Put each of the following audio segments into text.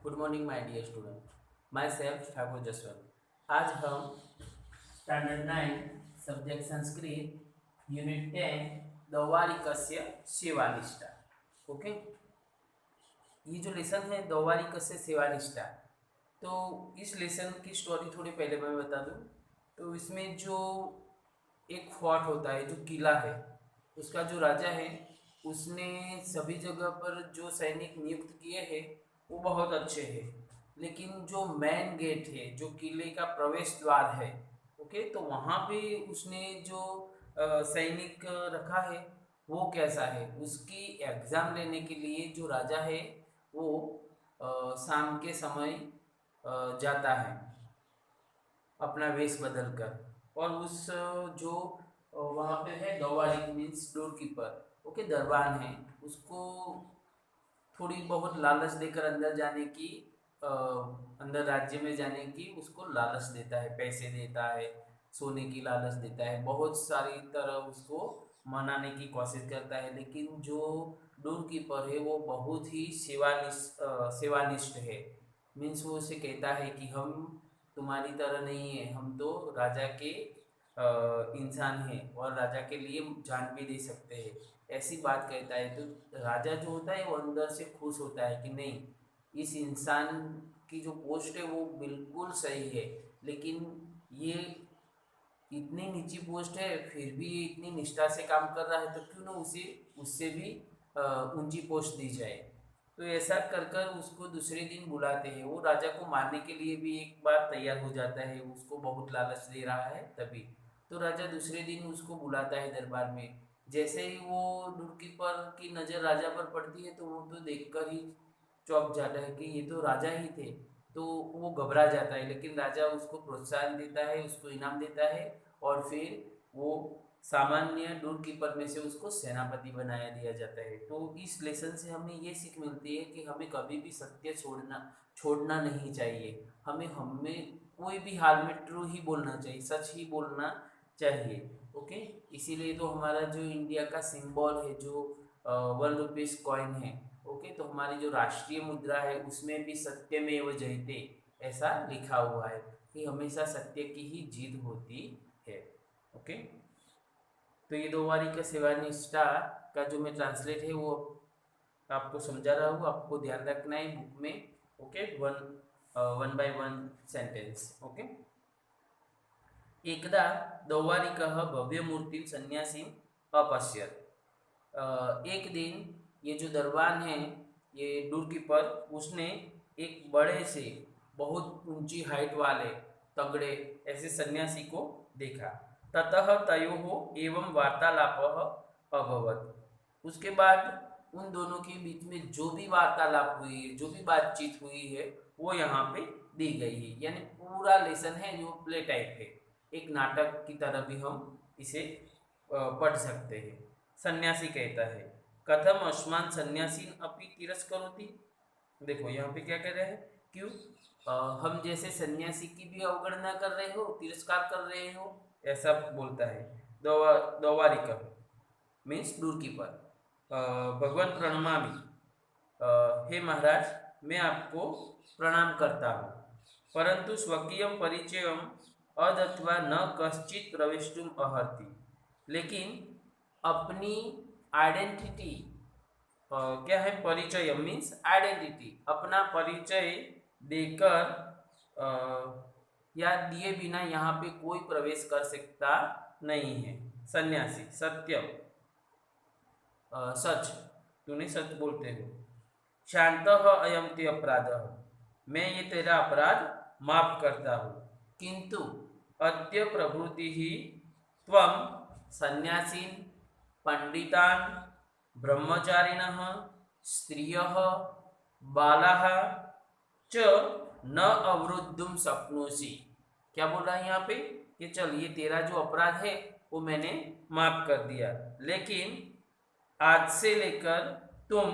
Good morning my dear student, my self Thakur Jaswant. आज हम standard 9 subject Sanskrit unit 10 दौवारिकस्य सेवानिष्ठा। ओके, ये जो लेसन है दौवारिकस्य सेवानिष्ठा, तो इस लेसन की स्टोरी थोड़ी पहले मैं बता दूं। तो इसमें जो एक फोर्ट होता है, जो किला है, उसका जो राजा है उसने सभी जगह पर जो सैनिक नियुक्त किए हैं वो बहुत अच्छे हैं, लेकिन जो मेन गेट है, जो किले का प्रवेश द्वार है, ओके, तो वहाँ पे उसने जो सैनिक रखा है वो कैसा है, उसकी एग्ज़ाम लेने के लिए जो राजा है वो शाम के समय जाता है अपना वेश बदल कर, और उस जो वहाँ पे है दौवारी मीन्स डोर कीपर, ओके, दरबान है, उसको थोड़ी बहुत लालच देकर अंदर जाने की, अंदर राज्य में जाने की उसको लालच देता है, पैसे देता है, सोने की लालच देता है, बहुत सारी तरह उसको मनाने की कोशिश करता है। लेकिन जो डोर कीपर है वो बहुत ही सेवानिष्ठ है। मीन्स वो उसे कहता है कि हम तुम्हारी तरह नहीं है, हम तो राजा के इंसान हैं और राजा के लिए जान भी दे सकते हैं, ऐसी बात कहता है। तो राजा जो होता है वो अंदर से खुश होता है कि नहीं, इस इंसान की जो पोस्ट है वो बिल्कुल सही है, लेकिन ये इतनी नीची पोस्ट है फिर भी ये इतनी निष्ठा से काम कर रहा है, तो क्यों ना उसे उससे भी ऊंची पोस्ट दी जाए। तो ऐसा कर कर उसको दूसरे दिन बुलाते हैं। वो राजा को मारने के लिए भी एक बार तैयार हो जाता है, उसको बहुत लालच दे रहा है तभी। तो राजा दूसरे दिन उसको बुलाता है दरबार में। जैसे ही वो डोरकीपर की नज़र राजा पर पड़ती है तो वो तो देखकर ही चौंक जाता है कि ये तो राजा ही थे। तो वो घबरा जाता है, लेकिन राजा उसको प्रोत्साहन देता है, उसको इनाम देता है, और फिर वो सामान्य डोर कीपर में से उसको सेनापति बनाया दिया जाता है। तो इस लेसन से हमें ये सीख मिलती है कि हमें कभी भी सत्य छोड़ना नहीं चाहिए। हमें कोई भी हाल में ट्रू ही बोलना चाहिए, सच ही बोलना चाहिए। ओके, इसीलिए तो हमारा जो इंडिया का सिंबल है, जो 1 रुपीज़ कॉइन है, ओके, तो हमारी जो राष्ट्रीय मुद्रा है उसमें भी सत्यमेव जयते ऐसा लिखा हुआ है कि हमेशा सत्य की ही जीत होती है। ओके, तो ये 2 बारी का सेवानिष्ठा का जो मैं ट्रांसलेट है वो आपको समझा रहा हूँ, आपको ध्यान रखना है बुक में। Okay, one by one sentence. Okay, एकदा दौवारिकः भव्यमूर्तिं सन्यासीम् अपश्यत्। एक दिन ये जो दरबान है, ये डोर कीपर, उसने एक बड़े से बहुत ऊंची हाइट वाले तगड़े ऐसे सन्यासी को देखा। ततः तयोः एवं वार्तालापः अभवत्। उसके बाद उन दोनों के बीच में जो भी वार्तालाप हुई है, जो भी बातचीत हुई है, वो यहाँ पे दी गई है। यानी पूरा लेसन है जो प्ले टाइप है, एक नाटक की तरह भी हम इसे पढ़ सकते हैं। सन्यासी कहता है, कथम अस्मान सन्यासीन अपि तिरस्करोति। देखो यहाँ पे क्या कह रहे हैं, क्यों हम जैसे सन्यासी की भी अवगणना कर रहे हो, तिरस्कार कर रहे हो, ऐसा बोलता है। दौवारिक मीन्स डोर कीपर, भगवान प्रणमामि, हे महाराज, मैं आपको प्रणाम करता हूँ, परंतु स्वकीय परिचय अदत्वा न कश्चित प्रवेशुम अर्हति। लेकिन अपनी आइडेंटिटी, क्या है, परिचय मीन्स आइडेंटिटी, अपना परिचय देकर या दिए बिना यहाँ पे कोई प्रवेश कर सकता नहीं है। सन्यासी, सत्य, सच, तूने सच बोलते हो। शांत अयम ते अपराध, मैं ये तेरा अपराध माफ करता हूँ। किंतु अद्य प्रभृति ही त्वं सन्यासीन पंडितान ब्रह्मचारिणः स्त्रियः बालाः च न अवरुद्धुम शक्नोषि। क्या बोल रहा है यहाँ पे कि चल ये तेरा जो अपराध है वो मैंने माफ कर दिया, लेकिन आज से लेकर तुम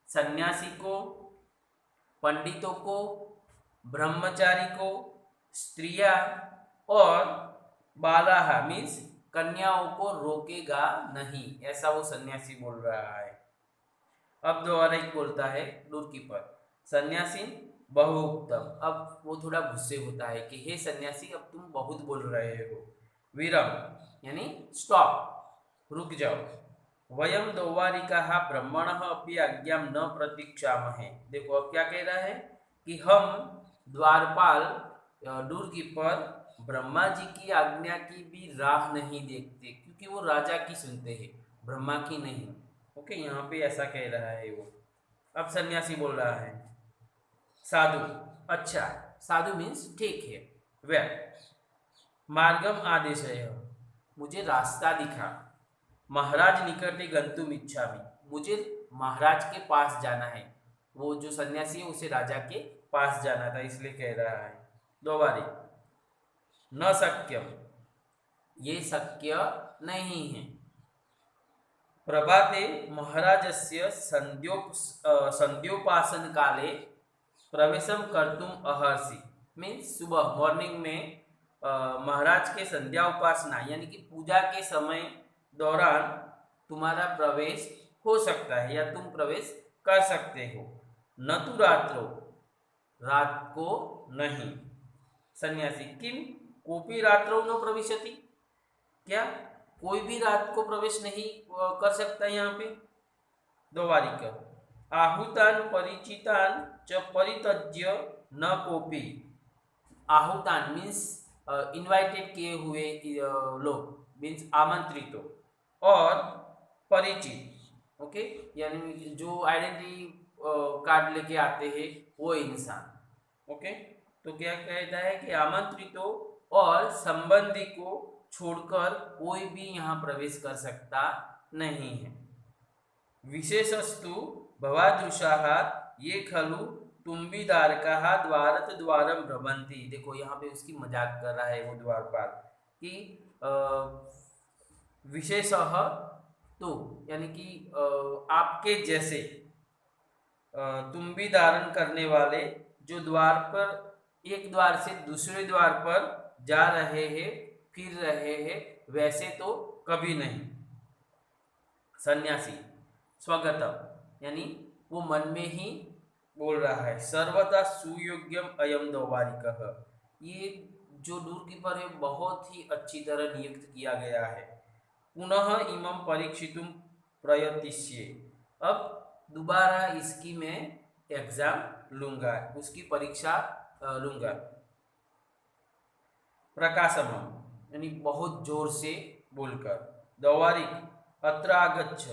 सन्यासी को, पंडितों को, ब्रह्मचारी को, स्त्रियां और बालाहा मीन्स कन्याओं को रोकेगा नहीं, ऐसा वो सन्यासी बोल रहा है। अब दोबारा एक बोलता है डोर कीपर, सन्यासी बहुउत्तम। अब वो थोड़ा गुस्से होता है कि हे सन्यासी, अब तुम बहुत बोल रहे हो। विरम यानी स्टॉप, रुक जाओ। वयम दौवारिकाः ब्रह्मणः अपि आज्ञां न प्रतीक्षामहे। देखो अब क्या कह रहा है कि हम द्वारपाल डोरकीपर ब्रह्मा जी की आज्ञा की भी राह नहीं देखते, क्योंकि वो राजा की सुनते हैं, ब्रह्मा की नहीं। ओके, यहाँ पे ऐसा कह रहा है वो। अब सन्यासी बोल रहा है साधु, अच्छा साधु मीन्स ठीक है। वे मार्गम आदेश है, मुझे रास्ता दिखा। महाराज निकटे गंतुम इच्छामि, मुझे महाराज के पास जाना है। वो जो सन्यासी है उसे राजा के पास जाना था, इसलिए कह रहा है। दो बारी न शक्यम, ये शक्य नहीं है। प्रभाते महाराजस्य संध्योपासन काले प्रवेशम कर्तुम अहर्षि, मीन्स सुबह मॉर्निंग में महाराज के संध्या उपासना यानी कि पूजा के समय दौरान तुम्हारा प्रवेश हो सकता है या तुम प्रवेश कर सकते हो। न तो रात्रो, रात को नहीं। सन्यासी किम कोपी रात्रो न प्रविशति, क्या कोई भी रात को प्रवेश नहीं कर सकता यहाँ पे। दोबारी का आहुतान परिचितान च परित्यज्य न कोपी। आहुतान मीन्स इनवाइटेड किए हुए लोग, मीन्स आमंत्रितों, और परिचित ओके यानी जो आइडेंटिटी कार्ड लेके आते हैं वो इंसान। ओके, तो क्या कहता है कि आमंत्रितों और संबंधी को छोड़कर कोई भी यहाँ प्रवेश कर सकता नहीं है। विशेषस्तु भवादृशाः ये खलु तुम्बिदारकाः द्वारत द्वारम भ्रमन्ति। देखो यहाँ पे उसकी मजाक कर रहा है वो द्वारपाल कि विशेषः तो यानी कि आपके जैसे तुम्बी धारण करने वाले जो द्वार पर एक द्वार से दूसरे द्वार पर जा रहे हैं, फिर रहे हैं, वैसे तो कभी नहीं। सन्यासी स्वगतम यानी वो मन में ही बोल रहा है। सर्वदा सुयोग्यम अयम दौवारिकः, ये जो डोरकीपर है बहुत ही अच्छी तरह नियुक्त किया गया है। पुनः इमं परीक्षितुम प्रयतिष्ये, अब दोबारा इसकी मैं एग्जाम लूंगा, उसकी परीक्षा लूंगा। प्रकाशम यानी बहुत जोर से बोलकर। दौवारिक अत्र आगच्छ,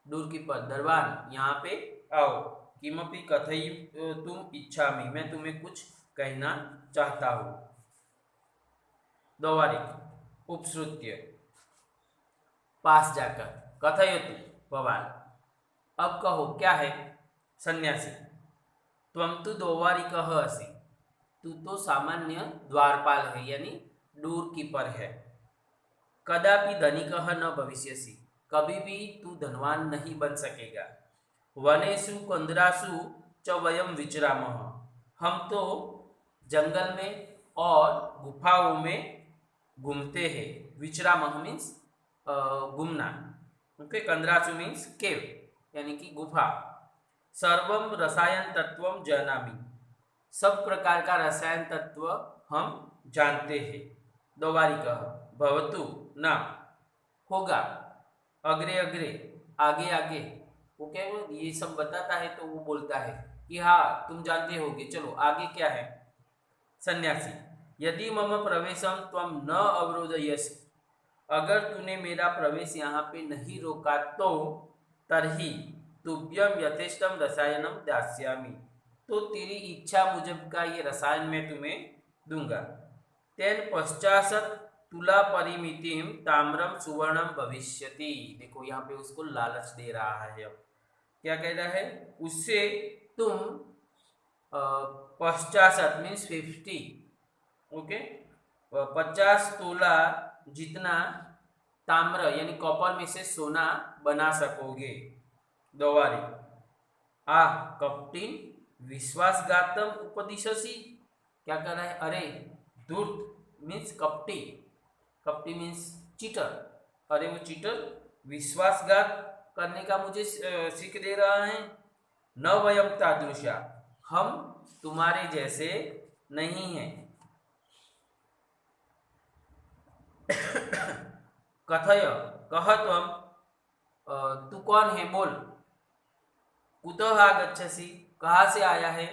डोरकीपर दरबान यहाँ पे आओ। किमपि कथयितुम इच्छामि, मैं तुम्हें कुछ कहना चाहता हूँ। दौवारिक उपश्रुत्य पास जाकर, कथयतु भवान, अब कहो क्या है। सन्यासी त्वं तु दौवारिकः असि, तू तो सामान्य द्वारपाल है यानी डोरकीपर है। कदापि धनिकः न भविष्यसि, कभी भी तू धनवान नहीं बन सकेगा। वनेषु कंदरासु च वयम विचरामः, हम तो जंगल में और गुफाओं में घूमते हैं। विचरामः मीन्स घूमना। ओके, कंदरासु मीन्स केव यानी कि गुफा। सर्वम रसायन तत्वम जानामि, सब प्रकार का रसायन तत्व हम जानते हैं। दौवारिकः भवतु न, होगा। अग्रे अग्रे आगे आगे, वो क्या वो ये सब बताता है तो वो बोलता है कि हाँ तुम जानते होगे, चलो आगे क्या है। सन्यासी यदि मम प्रवेशम त्वं न अवरोधयसि, अगर तूने मेरा प्रवेश यहाँ पे नहीं रोका तो तरही तुभ्यम यथेष्टम रसायनम दास्यामि, तो तेरी इच्छा मुजब का ये रसायन मैं तुम्हें दूंगा। तेन पश्चात तुला परिमितिम ताम्रम सुवर्णम भविष्यति। देखो यहाँ पे उसको लालच दे रहा है। अब क्या कह रहा है, उससे तुम 50 मीन्स 50, ओके 50 तोला जितना ताम्र यानी कॉपर में से सोना बना सकोगे। दौवारी आ कपटिन विश्वासघातम उपदिशसि, क्या कर रहा है, अरे धूर्त मीन्स कपटी, कपटी मीन्स चीटर, अरे वो चीटर विश्वासघात करने का मुझे सीख दे रहा है। न वयम तादृशा, हम तुम्हारे जैसे नहीं हैं। कथय, कह त्वम, तू कौन है बोल। कुतः आगच्छसि, कहाँ से आया है।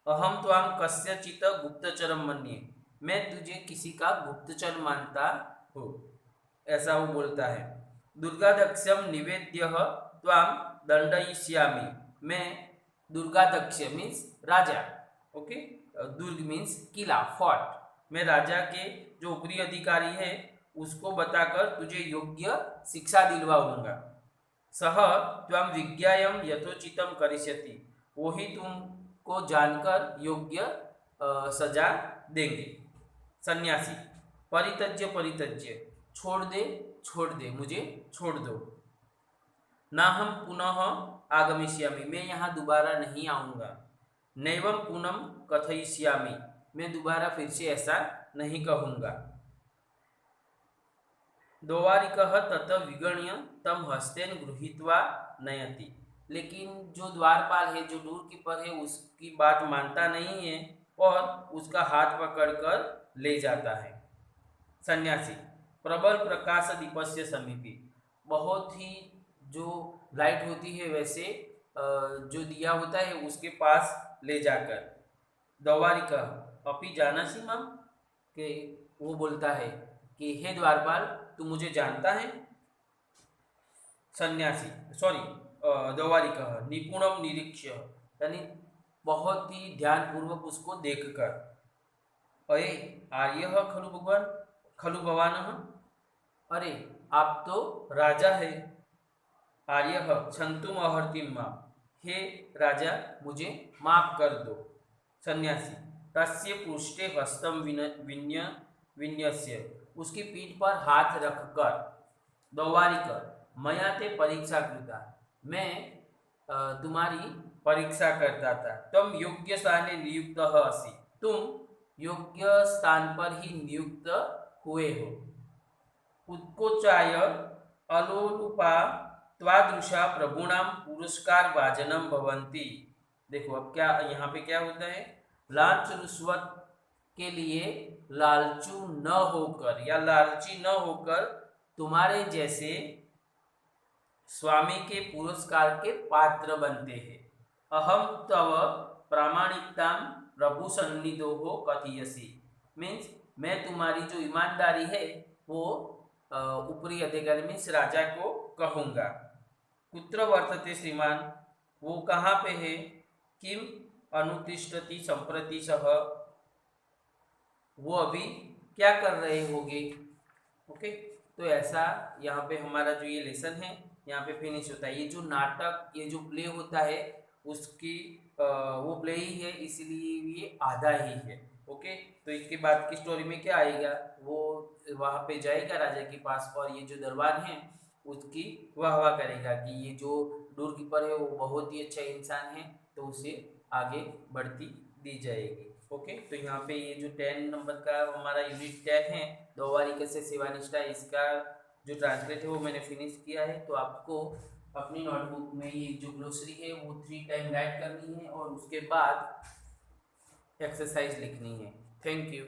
अहम त्वाम कस्यचित् गुप्तचरम मन्ये, मैं तुझे किसी का गुप्तचर मानता हूँ, ऐसा वो बोलता है। दुर्गादक्षम निवेद्य त्वाम दंडयिष्यामि, मैं दुर्गादक्ष मीन्स राजा, ओके, दुर्ग मीन्स किला, फोर्ट, मैं राजा के जो ऊपरी अधिकारी है उसको बताकर तुझे योग्य शिक्षा दिलवाऊंगा। सह त्वं विज्ञायम यथोचितम करिष्यति, वो ही तुमको जानकर योग्य सजा देंगे। सन्यासी, परित्यज्य परित्यज्य, छोड़ दे मुझे छोड़ दो। ना हम पुनः आगमिष्यामि, मैं यहाँ दोबारा नहीं आऊँगा। नैवं पुनः कथयिष्यामि, मैं दोबारा फिर से ऐसा नहीं कहूँगा। द्वारिकः तत विगण्य तम हस्तेन गृहीत्वा नयति, लेकिन जो द्वारपाल है, जो डोर कीपर है, उसकी बात मानता नहीं है और उसका हाथ पकड़कर ले जाता है। सन्यासी, प्रबल प्रकाश दीपस्य समीपी, बहुत ही जो लाइट होती है वैसे जो दिया होता है उसके पास ले जाकर। द्वारिका अपि जानासि माम, के वो बोलता है कि हे द्वारपाल, तू मुझे जानता है। सन्यासी, सॉरी, द्वारिका निपुणम निरीक्ष्य, यानी बहुत ही ध्यानपूर्वक उसको देखकर। अये आर्य खलु भगवान, खलु भवान, अरे आप तो राजा है। आर्य क्षंतुम अहर्तिम मां, हे राजा मुझे माफ कर दो। सन्यासी, तस्य पृष्ठे हस्तम विन्यस्य, उसकी पीठ पर हाथ रखकर। द्वारिक, मया ते परीक्षा कृता, मैं तुम्हारी परीक्षा करता था। तुम योग्य स्थाने नियुक्त असि, तुम योग्य स्थान पर ही नियुक्त हुए हो। उत्कोचाय अलोलुपा त्वादृशा प्रभुणाम पुरस्कार भाजनम भवंती। देखो अब क्या यहाँ पे क्या होता है, लालच रुश्वत के लिए लालचू न होकर या लालची न होकर तुम्हारे जैसे स्वामी के पुरस्कार के पात्र बनते हैं। अहम तव प्रामाणिकता प्रभु सन्निधो हो कथयसी, मीन्स मैं तुम्हारी जो ईमानदारी है वो ऊपरी अधिकारी मीन्स राजा को कहूँगा। कुत्र वर्तते श्रीमान, वो कहाँ पे है। किम अनुतिष्ठति संप्रति सह, वो अभी क्या कर रहे होंगे। ओके, तो ऐसा यहाँ पे हमारा जो ये लेसन है यहाँ पे फिनिश होता है। ये जो नाटक, ये जो प्ले होता है उसकी वो प्ले ही है, इसीलिए ये आधा ही है। ओके, तो इसके बाद की स्टोरी में क्या आएगा, वो वहाँ पे जाएगा राजा के पास और ये जो दरबार है उसकी वाह करेगा कि ये जो डोर कीपर है वो बहुत ही अच्छा इंसान है, तो उसे आगे बढ़ती दी जाएगी। ओके, तो यहाँ पे ये जो 10 नंबर का हमारा यूनिट 10 है, द्वारिका से सेवानिष्ठा, इसका जो ट्रांसलेट है वो मैंने फिनिश किया है। तो आपको अपनी नोटबुक में ये जो ग्लोसरी है वो 3 टाइम राइट करनी है और उसके बाद एक्सरसाइज लिखनी है। Thank you.